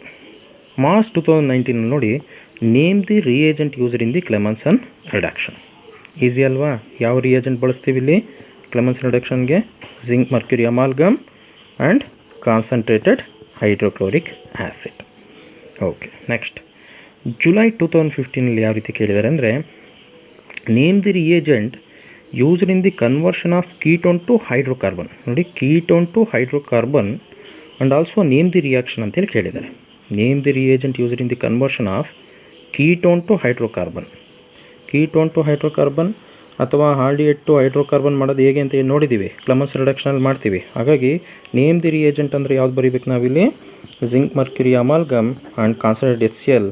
ಮಾರ್ಚ್ 2019 ನೋಡಿ, name the reagent used in the Clemmensen reduction. Easy ಅಲ್ವಾ? ಯಾವ ರಿಯೇಜೆಂಟ್ ಬಳಸ್ತೀವಿ ಇಲ್ಲಿ ಕ್ಲೆಮೆನ್ಸನ್ ರಿಡಕ್ಷನ್ಗೆ? Zinc mercury amalgam and concentrated hydrochloric acid. Okay, next July 2015 ಯಾವ ರೀತಿ ಕೇಳಿದ್ದಾರೆ ಅಂದರೆ, name the reagent used in the conversion of ketone to hydrocarbon. ನೋಡಿ, ketone to hydrocarbon and also name the reaction ಅಂತೇಳಿ ಕೇಳಿದ್ದಾರೆ. Name the reagent used in the conversion of ketone to hydrocarbon. Ketone to hydrocarbon ಅಥವಾ aldehyde to hydrocarbon ಮಾಡೋದು ಹೇಗೆ ಅಂತ ನೋಡಿದ್ದೀವಿ, ಕ್ಲೆಮೆನ್ಸನ್ ರಿಡಕ್ಷನಲ್ಲಿ ಮಾಡ್ತೀವಿ. ಹಾಗಾಗಿ ನೇಮ್ ದಿ ರಿಯೇಜೆಂಟ್ ಅಂದರೆ ಯಾವ್ದು ಬರೀಬೇಕು ನಾವಿಲ್ಲಿ? Zinc mercury amalgam and concentrated HCl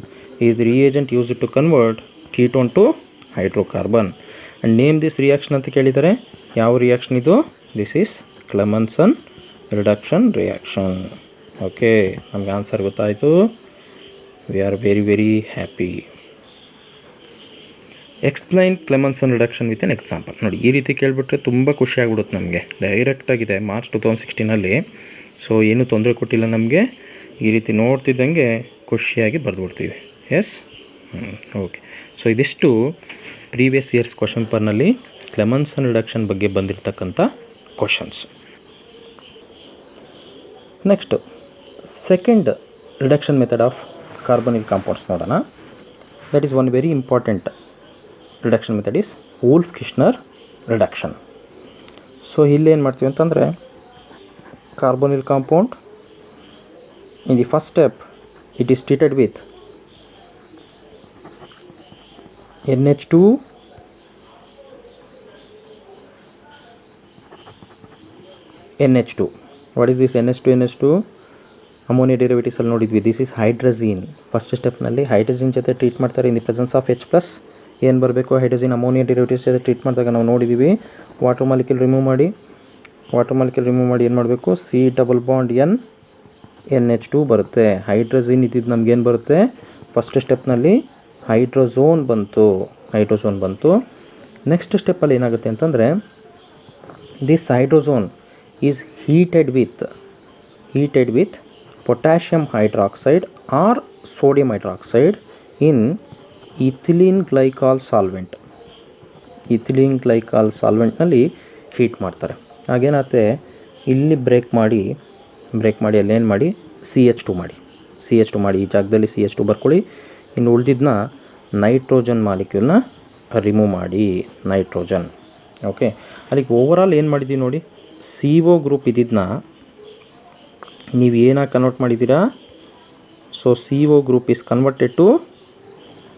is the reagent used to convert ketone to hydrocarbon. And name this reaction ಅಂತ ಕೇಳಿದ್ದಾರೆ. ಯಾವ ರಿಯಾಕ್ಷನ್ ಇದು? This is Clemmensen reduction reaction. Okay, ನಮಗೆ ಆನ್ಸರ್ ಗೊತ್ತಾಯಿತು. We are very very happy. Explain Clemmensen reduction with an example. ನೋಡಿ, ಈ ರೀತಿ ಕೇಳಿಬಿಟ್ರೆ ತುಂಬ ಖುಷಿ ಆಗ್ಬಿಡುತ್ತೆ ನಮಗೆ. ಡೈರೆಕ್ಟಾಗಿದೆ ಮಾರ್ಚ್ 2016 ಸೊ ಏನೂ ತೊಂದರೆ ಕೊಟ್ಟಿಲ್ಲ ನಮಗೆ. ಈ ರೀತಿ ನೋಡ್ತಿದ್ದಂಗೆ ಖುಷಿಯಾಗಿ ಬರೆದುಬಿಡ್ತೀವಿ. Yes, okay. ಸೊ ಇದಿಷ್ಟು ಪ್ರೀವಿಯಸ್ ಇಯರ್ಸ್ ಕ್ವಶನ್ ಪೇಪರ್ನಲ್ಲಿ ಕ್ಲೆಮೆನ್ಸನ್ ರಿಡಕ್ಷನ್ ಬಗ್ಗೆ ಬಂದಿರತಕ್ಕಂಥ questions. Next second reduction method of carbonyl compounds ನೋಡೋಣ. That is one very important reduction method is Wolff Kishner reduction. So ಇಲ್ಲೇನು ಮಾಡ್ತೀವಿ ಅಂತಂದರೆ, carbonyl compound in the first step it is treated with NH2 NH2. What is this NH2? Ammonia derivatives ಅಲ್ಲಿ ನೋಡಿದ್ವಿ. This is hydrazine. First ಸ್ಟೆಪ್ನಲ್ಲಿ hydrazine ಜೊತೆ treat ಮಾಡ್ತಾರೆ. ಇನ್ the presence of H+. ಏನು ಬರಬೇಕು? ಹೈಡ್ರಜೀನ್ ಅಮೋನಿಯಾ ಡೆರಿವೇಟಿವ್ಸ್ ಜೊತೆ ಟ್ರೀಟ್ ಮಾಡಿದಾಗ ನಾವು ನೋಡಿದ್ದೀವಿ, ವಾಟರ್ ಮಾಲಿಕ್ಯೂಲ್ ರಿಮೂವ್ ಮಾಡಿ ಏನು ಮಾಡಬೇಕು? C double bond N NH2 ಬರುತ್ತೆ. ಹೈಡ್ರಜೀನ್ ಇದ್ದಿದ್ದು ನಮಗೇನು ಬರುತ್ತೆ? ಫಸ್ಟ್ ಸ್ಟೆಪ್ನಲ್ಲಿ ಹೈಡ್ರೋಝೋನ್ ಬಂತು. ನೆಕ್ಸ್ಟ್ ಸ್ಟೆಪ್ಪಲ್ಲಿ ಏನಾಗುತ್ತೆ ಅಂತಂದರೆ, this hydrazone is heated with potassium hydroxide or sodium hydroxide in ethylene glycol ಸಾಲ್ವೆಂಟ್ನಲ್ಲಿ ಹೀಟ್ ಮಾಡ್ತಾರೆ. ಹಾಗೇನಾಗುತ್ತೆ, ಇಲ್ಲಿ ಬ್ರೇಕ್ ಮಾಡಿ ಅಲ್ಲೇನು ಮಾಡಿ CH2 ಮಾಡಿ ಈ ಜಾಗದಲ್ಲಿ CH2 ಬರ್ಕೊಳ್ಳಿ. ಇನ್ನು ಉಳಿದಿದ್ದನ್ನ ನೈಟ್ರೋಜನ್ ಮಾಲಿಕ್ಯೂಲ್ನ ರಿಮೂವ್ ಮಾಡಿ, ನೈಟ್ರೋಜನ್. ಓಕೆ, ಅಲ್ಲಿಗೆ ಓವರಾಲ್ ಏನು ಮಾಡಿದ್ದೀವಿ ನೋಡಿ, CO ಗ್ರೂಪ್ ಇದ್ದಿದ್ದನ್ನ ನೀವು ಏನಾಗಿ ಕನ್ವರ್ಟ್ ಮಾಡಿದ್ದೀರಾ? So CO group is converted to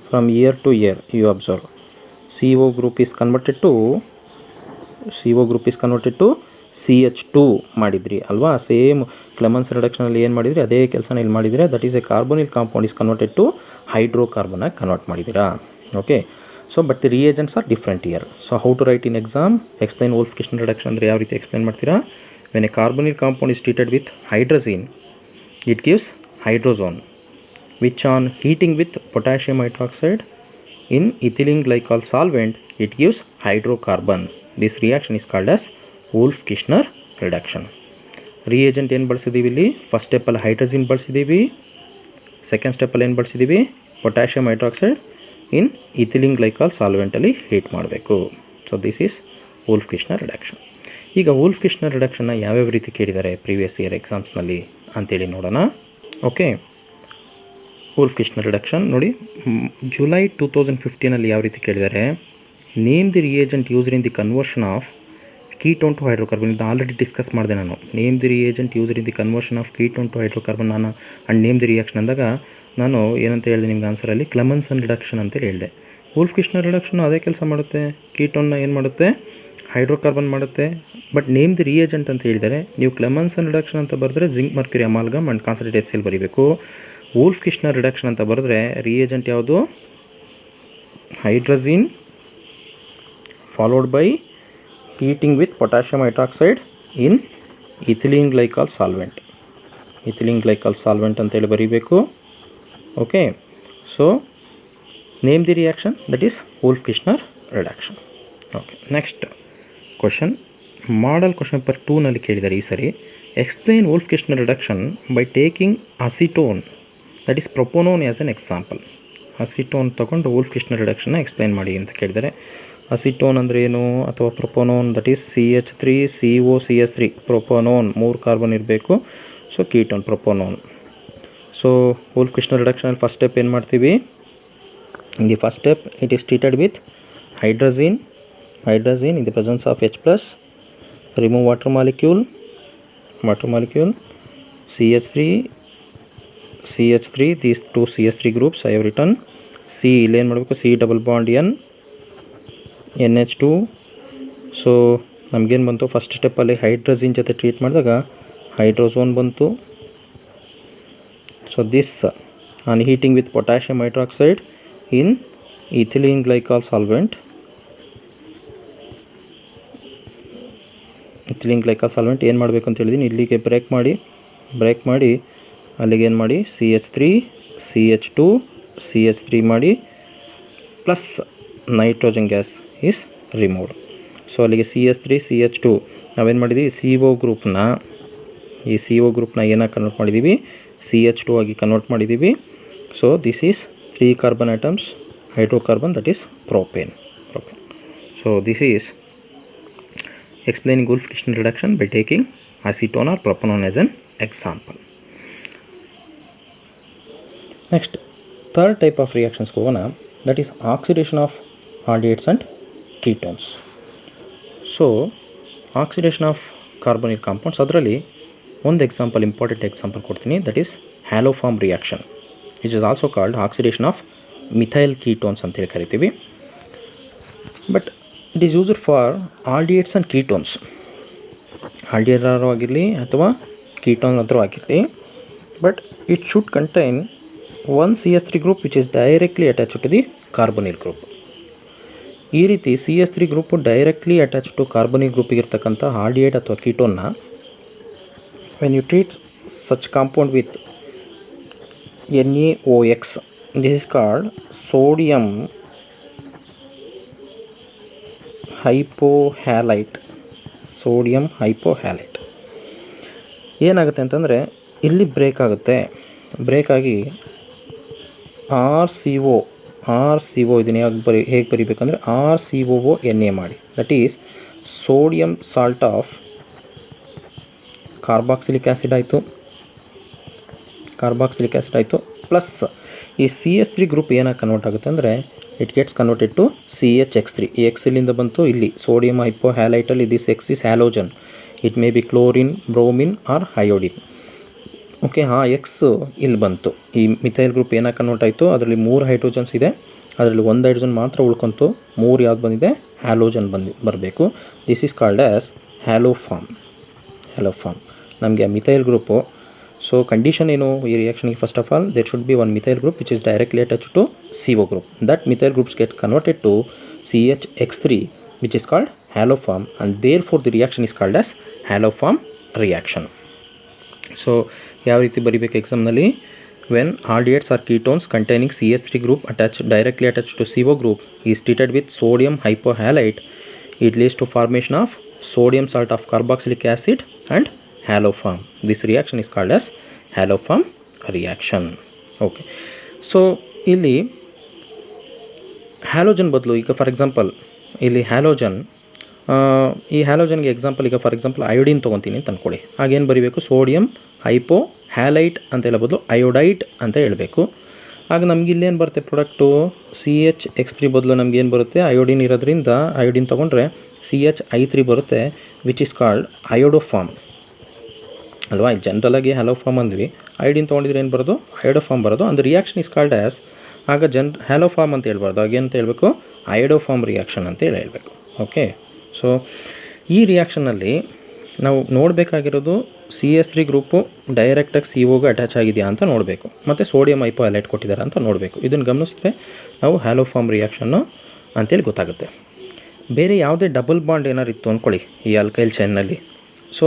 from year to year. You observe, CO group is converted to CH2 ಮಾಡಿದ್ರಿ ಅಲ್ವಾ? ಸೇಮ್ ಕ್ಲೆಮೆನ್ಸನ್ ರಿಡಕ್ಷನಲ್ಲಿ ಏನು ಮಾಡಿದ್ರಿ ಅದೇ ಕೆಲಸನ ಇಲ್ಲಿ ಮಾಡಿದರೆ. That is a carbonyl compound is converted to ಹೈಡ್ರೋಕಾರ್ಬನಾಗಿ ಕನ್ವರ್ಟ್ ಮಾಡಿದ್ದೀರಾ. Okay, so but the reagents are different year. So how to write in exam? Explain Wolff Kishner reduction ಅಂದರೆ ಯಾವ ರೀತಿ ಎಕ್ಸ್ಪ್ಲೈನ್ ಮಾಡ್ತೀರಾ? When a carbonyl compound is treated with hydrazine it gives hydrazone which on heating with potassium hydroxide in ethylene glycol solvent it gives hydrocarbon. This reaction is called as Wolff-Kishner reduction. Reagent ಏನು ಬಳಸಿದ್ದೀವಿ ಇಲ್ಲಿ? First ಸ್ಟೆಪ್ಪಲ್ಲಿ ಹೈಡ್ರಜೀನ್ ಬಳಸಿದ್ದೀವಿ, second ಸ್ಟೆಪ್ಪಲ್ಲಿ ಏನು ಬಳಸಿದ್ದೀವಿ? Potassium hydroxide in ethylene glycol ಸಾಲ್ವೆಂಟಲ್ಲಿ heat ಮಾಡಬೇಕು. So this is Wolff Kishner reduction. ಈಗ Wolff Kishner ರಿಡಕ್ಷನ್ನ ಯಾವ್ಯಾವ ರೀತಿ ಕೇಳಿದ್ದಾರೆ ಪ್ರೀವಿಯಸ್ ಇಯರ್ ಎಕ್ಸಾಮ್ಸ್ನಲ್ಲಿ ಅಂತೇಳಿ ನೋಡೋಣ. ಓಕೆ, ವೋಲ್ಫ್-ಕಿಶ್ನರ್ ರಿಡಕ್ಷನ್ ನೋಡಿ, ಜುಲೈ 2015 ಯಾವ ರೀತಿ ಕೇಳಿದ್ದಾರೆ? Name the reagent used in the conversion of ketone to hydrocarbon. ಇದು ಆಲ್ರೆಡಿ ಡಿಸ್ಕಸ್ ಮಾಡಿದೆ ನಾನು. Name the reagent used in the conversion of ketone to hydrocarbon and name the reaction ಅಂದಾಗ ನಾನು ಏನಂತ ಹೇಳಿದೆ ನಿಮ್ಗೆ ಆನ್ಸರಲ್ಲಿ? ಕ್ಲೆಮೆನ್ಸನ್ ರಿಡಕ್ಷನ್ ಅಂತೇಳಿ ಹೇಳಿದೆ. ವೋಲ್ಫ್-ಕಿಶ್ನರ್ ರಿಡಕ್ಷನ್ ಅದೇ ಕೆಲಸ ಮಾಡುತ್ತೆ. ಕೀಟೋನ್ನ ಏನು ಮಾಡುತ್ತೆ? ಹೈಡ್ರೋಕಾರ್ಬನ್ ಮಾಡುತ್ತೆ. ಬಟ್ ನೇಮ್ ದಿ ರಿಯೇಜೆಂಟ್ ಅಂತ ಹೇಳಿದರೆ, ನೀವು ಕ್ಲೆಮೆನ್ಸನ್ ರಿಡಕ್ಷನ್ ಅಂತ ಬರೆದ್ರೆ zinc mercury amalgam and concentrated HCl ಬರೀಬೇಕು. ವೋಲ್ಫ್-ಕಿಶ್ನರ್ ರಿಡಕ್ಷನ್ ಅಂತ ಬರೆದ್ರೆ ರಿಯೇಜೆಂಟ್ ಯಾವುದು? Hydrazine followed by heating with potassium hydroxide in ethylene glycol solvent ಅಂತೇಳಿ ಬರೀಬೇಕು. Okay, so name the reaction, that is Wolff Kishner reduction. Okay, next question model question paper 2ನಲ್ಲಿ ಕೇಳಿದ್ದಾರೆ ಈ ಸರಿ. Explain Wolff Kirchner reduction by taking acetone that is propanone as an example. Acetone ತೊಗೊಂಡು Wolff Kirchner ರಿಡಕ್ಷನ್ನ explain ಮಾಡಿ ಅಂತ ಕೇಳಿದ್ದಾರೆ. ಅಸಿಟೋನ್ ಅಂದರೆ ಏನು, ಅಥವಾ propanone that is CH3COCH3 propanone, 3 carbon ಇರಬೇಕು. So ketone propanone. So Wolff Kirchner ರಿಡಕ್ಷನಲ್ಲಿ ಫಸ್ಟ್ ಸ್ಟೆಪ್ ಏನು ಮಾಡ್ತೀವಿ? In the first step it is treated with hydrazine in the presence of H+, remove water molecule, CH3, these two CH3 groups I have written. C ಇಲ್ಲಿ ಏನು ಮಾಡಬೇಕು, C double bond NH2. So ನಮಗೇನು ಬಂತು, first ಸ್ಟೆಪ್ಪಲ್ಲಿ ಹೈಡ್ರಜಿನ್ ಜೊತೆ treat ಮಾಡಿದಾಗ ಹೈಡ್ರೋಜೋನ್ ಬಂತು. So this on heating with potassium hydroxide in ethylene glycol solvent. ಏನು ಮಾಡಬೇಕು ಅಂತ ಹೇಳಿದ್ದೀನಿ, ಇಲ್ಲಿಗೆ ಬ್ರೇಕ್ ಮಾಡಿ ಅಲ್ಲಿಗೆ ಏನು ಮಾಡಿ CH3 CH2 CH3 ಮಾಡಿ plus nitrogen gas is removed. So ಅಲ್ಲಿಗೆ CH3 CH2 ನಾವೇನು ಮಾಡಿದ್ದೀವಿ, CO ಗ್ರೂಪ್ನ ಏನಾಗಿ ಕನ್ವರ್ಟ್ ಮಾಡಿದ್ದೀವಿ, CH2 ಆಗಿ ಕನ್ವರ್ಟ್ ಮಾಡಿದ್ದೀವಿ. So this is 3 carbon atoms hydrocarbon, that is propane. So this is explaining Wolff-Kishner reduction by taking acetone or propanone as an example. Next, third type of reactions ಹೋಗೋಣ, that is oxidation of aldehydes and ketones. So oxidation of carbonyl compounds, ಅದರಲ್ಲಿ ಒಂದು example, important example ಕೊಡ್ತೀನಿ, that is haloform reaction, which is also called oxidation of methyl ketones ಅಂತೇಳಿ ಕರಿತೀವಿ. But it is used for aldehydes and ketones. Aldehyde ಆಗಿರಲಿ ಅಥವಾ ketone ಆದರೂ ಆಗಿರಲಿ, but it should contain one CH3 group which is directly attach to the carbonyl group. ಈ ರೀತಿ CH3 group directly attach to carbonyl ಗ್ರೂಪಿಗೆ ಇರ್ತಕ್ಕಂಥ aldehyde ಅಥವಾ ಕೀಟೋನ್ನ when you treat such compound with NaOX, this is called sodium hypohalite. ಏನಾಗುತ್ತೆ ಅಂತಂದರೆ ಇಲ್ಲಿ break ಆಗುತ್ತೆ. ಬ್ರೇಕ್ ಆಗಿ RCO ಇದನ್ನು ಹೇಗೆ ಬರೀಬೇಕಂದ್ರೆ RCOO ಮಾಡಿ, that is sodium salt of carboxylic acid ಆಯಿತು. ಪ್ಲಸ್ ಈ CH3 ಗ್ರೂಪ್ ಏನಾಗಿ ಕನ್ವರ್ಟ್ ಆಗುತ್ತೆ ಅಂದರೆ it gets converted to CHX3. ಈ X ಇಲ್ಲಿಂದ ಬಂತು, ಇಲ್ಲಿ ಸೋಡಿಯಂ ಹೈಪೋಹ್ಯಾಲೈಟಲ್ಲಿ this X is halogen. It may be chlorine, bromine or iodine. Okay, X ಇಲ್ಲಿ ಬಂತು. ಈ ಮಿಥೈಲ್ ಗ್ರೂಪ್ ಏನಾಗಿ ಕನ್ವರ್ಟ್ ಆಯಿತು, ಅದರಲ್ಲಿ 3 ಹೈಡ್ರೋಜನ್ಸ್ ಇದೆ, ಅದರಲ್ಲಿ 1 ಹೈಡ್ರೋಜನ್ ಮಾತ್ರ ಉಳ್ಕೊಂತು, 3 ಯಾವ್ದು ಬಂದಿದೆ, ಹ್ಯಾಲೋಜನ್ ಬರಬೇಕು. This is called as haloform. ನಮಗೆ ಮಿಥೈಲ್ ಗ್ರೂಪು. ಸೊ ಕಂಡೀಷನ್ ಏನು ಈ ರಿಯಾಕ್ಷನ್ಗೆ, first of all there should be one methyl group which is directly attach to CO group. That methyl groups get converted to CHX3 which is called haloform, and therefore the reaction is called as haloform reaction. So ಯಾವ ರೀತಿ ಬರೀಬೇಕು ಎಕ್ಸಾಮ್ನಲ್ಲಿ, when aldehydes or ketones containing CH3 group directly attach to CO group is treated with sodium hypohalite, it leads to formation of sodium salt of carboxylic acid and haloform. This reaction is called as haloform reaction. Okay, so ಇಲ್ಲಿ halogen ಬದಲು ಈಗ for example ಇಲ್ಲಿ halogen, ಈ ಹ್ಯಾಲೋಜನ್ಗೆ example ಈಗ for example iodine ತೊಗೊತೀನಿ ಅಂತ ಅಂದ್ಕೊಳ್ಳಿ. ಆಗೇನು ಬರೀಬೇಕು, ಸೋಡಿಯಂ ಹೈಪೋ ಹ್ಯಾಲೈಟ್ ಅಂತ ಹೇಳೋ ಬದಲು ಅಯೋಡೈಟ್ ಅಂತ ಹೇಳಬೇಕು. ಆಗ ನಮ್ಗೆ ಇಲ್ಲೇನು ಬರುತ್ತೆ ಪ್ರಾಡಕ್ಟು, CHX3 ಬದಲು ನಮಗೇನು ಬರುತ್ತೆ, ಅಯೋಡಿನ್ ಇರೋದ್ರಿಂದ ಅಯೋಡಿನ್ ತೊಗೊಂಡ್ರೆ CHI3 ಬರುತ್ತೆ, ವಿಚ್ ಇಸ್ ಕಾಲ್ಡ್ ಅಯೋಡೋಫಾರ್ಮ್ ಅಲ್ವಾ. ಜನರಲಾಗಿ ಹ್ಯಾಲೋಫಾರ್ಮ್ ಅಂದ್ವಿ, ಅಯೋಡಿನ್ ತೊಗೊಂಡಿದ್ರೆ ಏನು ಬರೋದು, ಅಯೋಡೋಫಾರ್ಮ್ ಬರೋದು. ಅಂದ್ ರಿಯಾಕ್ಷನ್ ಇಸ್ ಕಾಲ್ಡ್ ಆ್ಯಸ್, ಆಗ ಹ್ಯಾಲೋಫಾರ್ಮ್ ಅಂತ ಹೇಳ್ಬಾರ್ದು, ಆಗೇನಂತ ಹೇಳಬೇಕು, ಅಯೋಡೋಫಾರ್ಮ್ ರಿಯಾಕ್ಷನ್ ಅಂತ ಹೇಳಬೇಕು. ಓಕೆ, ಸೊ ಈ ರಿಯಾಕ್ಷನಲ್ಲಿ ನಾವು ನೋಡಬೇಕಾಗಿರೋದು CH3 ಗ್ರೂಪು ಡೈರೆಕ್ಟಾಗಿ COಗೆ ಅಟ್ಯಾಚ್ ಆಗಿದೆಯಾ ಅಂತ ನೋಡಬೇಕು, ಮತ್ತು ಸೋಡಿಯಂ ಹೈಪೋಹ್ಯಾಲೈಟ್ ಕೊಟ್ಟಿದ್ದಾರೆ ಅಂತ ನೋಡಬೇಕು. ಇದನ್ನು ಗಮನಿಸಿದ್ರೆ ನಾವು ಹ್ಯಾಲೋಫಾರ್ಮ್ ರಿಯಾಕ್ಷನ್ನು ಅಂತೇಳಿ ಗೊತ್ತಾಗುತ್ತೆ. ಬೇರೆ ಯಾವುದೇ ಡಬಲ್ ಬಾಂಡ್ ಏನಾರು ಇತ್ತು ಅಂದ್ಕೊಳ್ಳಿ ಈ ಆಲ್ಕೈಲ್ ಚೈನ್ನಲ್ಲಿ, ಸೊ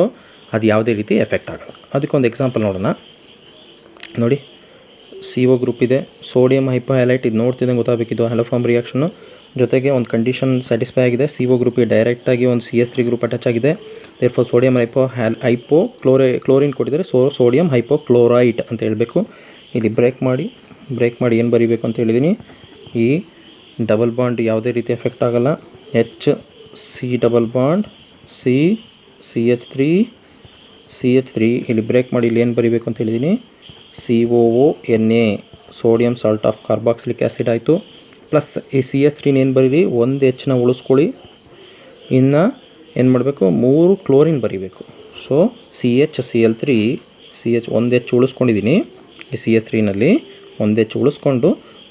ಅದು ಯಾವುದೇ ರೀತಿ ಎಫೆಕ್ಟ್ ಆಗೋಲ್ಲ. ಅದಕ್ಕೊಂದು ಎಕ್ಸಾಂಪಲ್ ನೋಡೋಣ. ನೋಡಿ, CO ಗ್ರೂಪ್ ಇದೆ, ಸೋಡಿಯಂ ಹೈಪೋಹ್ಯಾಲೈಟ್, ಇದು ನೋಡ್ತಿದ್ದಂಗೆ ಗೊತ್ತಾಗಬೇಕಿದ್ದು ಹ್ಯಾಲೋಫಾರ್ಮ್ ರಿಯಾಕ್ಷನ್ನು. ಜೊತೆಗೆ ಒಂದು ಕಂಡೀಷನ್ ಸ್ಯಾಟಿಸ್ಫೈ ಆಗಿದೆ, CO ಗ್ರೂಪಿಗೆ ಡೈರೆಕ್ಟಾಗಿ ಒಂದು CH3 ಗ್ರೂಪ್ ಅಟ್ಯಾಚ್ ಆಗಿದೆ. ದೇರ್ಫೋರ್ ಸೋಡಿಯಂ ಕ್ಲೋರಿನ್ ಕೊಟ್ಟಿದ್ದಾರೆ, ಸೋಡಿಯಂ ಹೈಪೋಕ್ಲೋರೈಟ್ ಅಂತ ಹೇಳಬೇಕು. ಇಲ್ಲಿ ಬ್ರೇಕ್ ಮಾಡಿ ಏನು ಬರೀಬೇಕು ಅಂತ ಹೇಳಿದ್ದೀನಿ, ಈ ಡಬಲ್ ಬಾಂಡ್ ಯಾವುದೇ ರೀತಿ ಎಫೆಕ್ಟ್ ಆಗಲ್ಲ. HC ಡಬಲ್ ಬಾಂಡ್ CH3 ಇಲ್ಲಿ ಬ್ರೇಕ್ ಮಾಡಿ ಇಲ್ಲಿ ಏನು ಬರೀಬೇಕು ಅಂತ ಹೇಳಿದ್ದೀನಿ, COONA sodium salt of carboxylic acid ಆಯಿತು. ಪ್ಲಸ್ ಈ CH3 ಏನು ಬರೀರಿ, ಒಂದು Hನ ಉಳಿಸ್ಕೊಳ್ಳಿ, ಇನ್ನು ಏನು ಮಾಡಬೇಕು, 3 ಕ್ಲೋರಿನ್ ಬರೀಬೇಕು. ಸೊ CHCl3 ಒಂದು H ಉಳಿಸ್ಕೊಂಡಿದ್ದೀನಿ, ಈ CH3ನಲ್ಲಿ ಒಂದು H ಉಳಿಸ್ಕೊಂಡು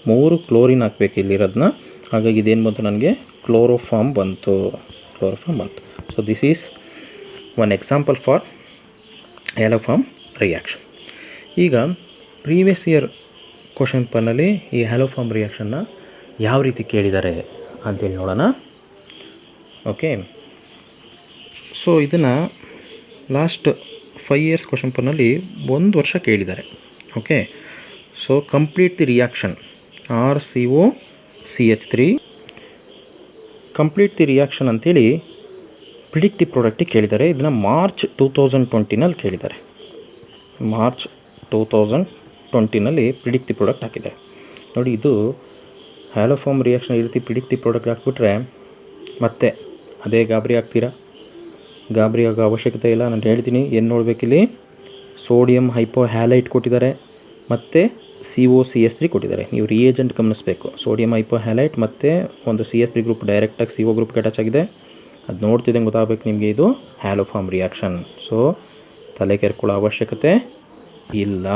3 ಕ್ಲೋರಿನ್ ಹಾಕಬೇಕು ಇಲ್ಲಿರೋದನ್ನ. ಹಾಗಾಗಿ ಇದೇನು ಬಂತು, ನನಗೆ ಕ್ಲೋರೋಫಾರ್ಮ್ ಬಂತು. So this is one example for haloform reaction. ಈಗ ಪ್ರೀವಿಯಸ್ ಇಯರ್ ಕ್ವಶನ್ ಪೇಪರ್ನಲ್ಲಿ ಈ ಹ್ಯಾಲೋಫಾರ್ಮ್ ರಿಯಾಕ್ಷನ್ನ ಯಾವ ರೀತಿ ಕೇಳಿದ್ದಾರೆ ಅಂತೇಳಿ ನೋಡೋಣ. ಓಕೆ, ಸೊ ಇದನ್ನು ಲಾಸ್ಟ್ 5 ಇಯರ್ಸ್ ಕ್ವಶನ್ ಪೇಪರ್ನಲ್ಲಿ 1 ವರ್ಷ ಕೇಳಿದ್ದಾರೆ. Okay, so complete the reaction RCOCH3 complete the reaction ಅಂತೇಳಿ ಪ್ರಿಡಿಕ್ಟ್ ದಿ ಪ್ರಾಡಕ್ಟಿಗೆ ಕೇಳಿದ್ದಾರೆ. ಇದನ್ನು ಮಾರ್ಚ್ 2020ನಲ್ಲಿ ಕೇಳಿದ್ದಾರೆ. ಮಾರ್ಚ್ 2020ನಲ್ಲಿ ಪ್ರಿಡಿಕ್ಟ್ ದಿ ಪ್ರಾಡಕ್ಟ್ ಹಾಕಿದ್ದಾರೆ. ನೋಡಿ, ಇದು ಹ್ಯಾಲೋಫಾರ್ಮ್ ರಿಯಾಕ್ಷನ್ ಈ ರೀತಿ ಪ್ರಿಡಿಕ್ಟ್ ದಿ ಪ್ರಾಡಕ್ಟ್ ಹಾಕ್ಬಿಟ್ರೆ ಮತ್ತೆ ಅದೇ ಗಾಬರಿ ಆಗ್ತೀರಾ. ಗಾಬರಿ ಆಗೋ ಅವಶ್ಯಕತೆ ಇಲ್ಲ. ನಾನು ಹೇಳ್ತೀನಿ ಏನು ನೋಡಬೇಕಿಲ್ಲಿ, ಸೋಡಿಯಂ ಹೈಪೋಹ್ಯಾಲೈಟ್ ಕೊಟ್ಟಿದ್ದಾರೆ ಮತ್ತು COCH3 ಕೊಟ್ಟಿದ್ದಾರೆ. ನೀವು ರಿಯೇಜೆಂಟ್ ಗಮನಿಸಬೇಕು. ಸೋಡಿಯಂ ಹೈಪೋಹ್ಯಾಲೈಟ್ ಮತ್ತು ಒಂದು CH3 ಗ್ರೂಪ್ ಡೈರೆಕ್ಟಾಗಿ CO ಗ್ರೂಪ್ಗೆ ಅಟ್ಯಾಚ್ ಆಗಿದೆ. ಅದು ನೋಡ್ತಿದ್ದಂಗೆ ಗೊತ್ತಾಗಬೇಕು ನಿಮಗೆ ಇದು ಹ್ಯಾಲೋಫಾರ್ಮ್ ರಿಯಾಕ್ಷನ್. ಸೊ ತಲೆ ಕೆರ್ಕೊಳ್ಳೋ ಅವಶ್ಯಕತೆ ಇಲ್ಲ.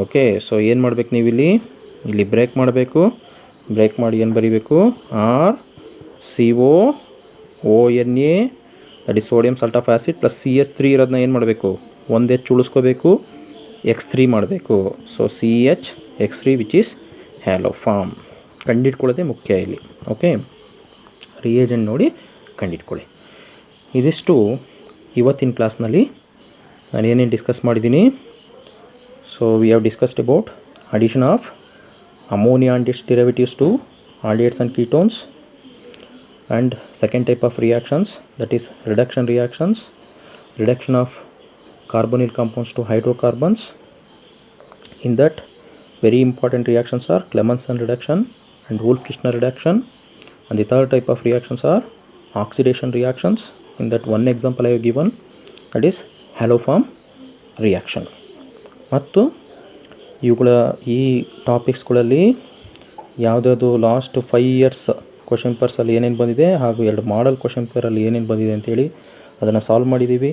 ಓಕೆ, ಸೊ ಏನು ಮಾಡಬೇಕು, ನೀವು ಇಲ್ಲಿ ಬ್ರೇಕ್ ಮಾಡಬೇಕು. ಬ್ರೇಕ್ ಮಾಡಿ ಏನು ಬರೀಬೇಕು, RCOONA that is sodium salt of acid plus CH3 ಇರೋದನ್ನ ಏನು ಮಾಡಬೇಕು, ಒಂದು H ಉಳಿಸ್ಕೋಬೇಕು, X3 ಮಾಡಬೇಕು. So CHX3 which is haloform. ಕಂಡಿಡ್ಕೊಳ್ಳೋದೇ ಮುಖ್ಯ ಇಲ್ಲಿ. ಓಕೆ, ರಿಯೇಜೆಂಟ್ ನೋಡಿ ಕಂಡಿಡ್ಕೊಳ್ಳಿ. ಇದಿಷ್ಟು ಇವತ್ತಿನ ಕ್ಲಾಸ್ನಲ್ಲಿ ನಾನು ಏನೇನು ಡಿಸ್ಕಸ್ ಮಾಡಿದ್ದೀನಿ. So we have discussed about addition of ammonia and its derivatives to aldehydes and ketones, and second type of reactions, that is reduction reactions, reduction of carbonyl compounds to hydrocarbons. In that, very important reactions are Clemmensen reduction and Wolff-Kishner reduction, and the third type of reactions are oxidation reactions. In that, one example I have given, that is haloform reaction. ಮತ್ತು ಇವುಗಳ ಈ ಟಾಪಿಕ್ಸ್ಗಳಲ್ಲಿ ಯಾವುದ್ಯಾವುದು last 5 years question ಪೇಪರ್ಸಲ್ಲಿ ಏನೇನು ಬಂದಿದೆ ಹಾಗೂ 2 model question ಪೇಪರಲ್ಲಿ ಏನೇನು ಬಂದಿದೆ ಅಂತೇಳಿ ಅದನ್ನು ಸಾಲ್ವ್ ಮಾಡಿದ್ದೀವಿ.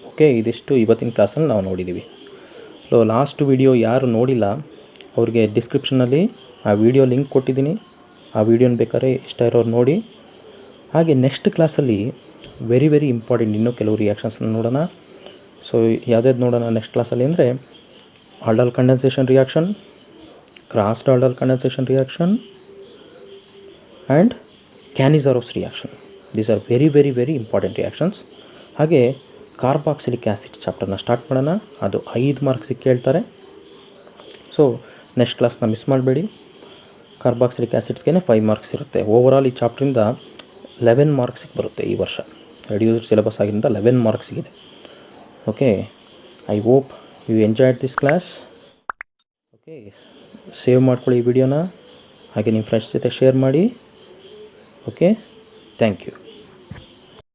ಓಕೆ, ಇದಿಷ್ಟು ಇವತ್ತಿನ ಕ್ಲಾಸಲ್ಲಿ ನಾವು ನೋಡಿದ್ದೀವಿ. ಸೊ ಲಾಸ್ಟ್ ವಿಡಿಯೋ ಯಾರು ನೋಡಿಲ್ಲ ಅವ್ರಿಗೆ ಡಿಸ್ಕ್ರಿಪ್ಷನಲ್ಲಿ ಆ ವಿಡಿಯೋ ಲಿಂಕ್ ಕೊಟ್ಟಿದ್ದೀನಿ. ಆ ವಿಡಿಯೋನ ಬೇಕಾದ್ರೆ ಇಷ್ಟ ಇರೋರು ನೋಡಿ. ಹಾಗೆ ನೆಕ್ಸ್ಟ್ ಕ್ಲಾಸಲ್ಲಿ ವೆರಿ ಇಂಪಾರ್ಟೆಂಟ್ ಇನ್ನೂ ಕೆಲವು ರಿಯಾಕ್ಷನ್ಸ್ನ ನೋಡೋಣ. ಸೊ ಯಾವುದ್ಯಾವ್ದು ನೋಡೋಣ ನೆಕ್ಸ್ಟ್ ಕ್ಲಾಸಲ್ಲಿ ಅಂದರೆ aldol condensation reaction, crossed aldol condensation reaction, and Cannizzaro reaction. These are very important reactions. ಹಾಗೆ ಕಾರ್ಬಾಕ್ಸಿಲಿಕ್ ಆ್ಯಸಿಡ್ ಚಾಪ್ಟರ್ನ ಸ್ಟಾರ್ಟ್ ಮಾಡೋಣ. ಅದು 5 ಮಾರ್ಕ್ಸಿಗೆ ಕೇಳ್ತಾರೆ. ಸೊ ನೆಕ್ಸ್ಟ್ ಕ್ಲಾಸ್ನ ಮಿಸ್ ಮಾಡಬೇಡಿ. ಕಾರ್ಬಾಕ್ಸಿಲಿಕ್ ಆ್ಯಸಿಡ್ಸ್ಗೆ 5 ಮಾರ್ಕ್ಸ್ ಇರುತ್ತೆ. ಓವರಾಲ್ ಈ ಚಾಪ್ಟ್ರಿಂದ 11 ಮಾರ್ಕ್ಸಿಗೆ ಬರುತ್ತೆ ಈ ವರ್ಷ. ರೆಡ್ಯೂಸ್ಡ್ ಸಿಲೆಬಸ್ ಆಗಿಂದ 11 ಮಾರ್ಕ್ಸಿಗಿದೆ. Okay, I hope you enjoyed this class. Okay, save ಮಾಡ್ಕೊಳ್ಳಿ ಈ ವಿಡಿಯೋನ, ಹಾಗೆ ನಿಮ್ಮ ಫ್ರೆಂಡ್ಸ್ ಜೊತೆ ಶೇರ್ ಮಾಡಿ. Okay, thank you.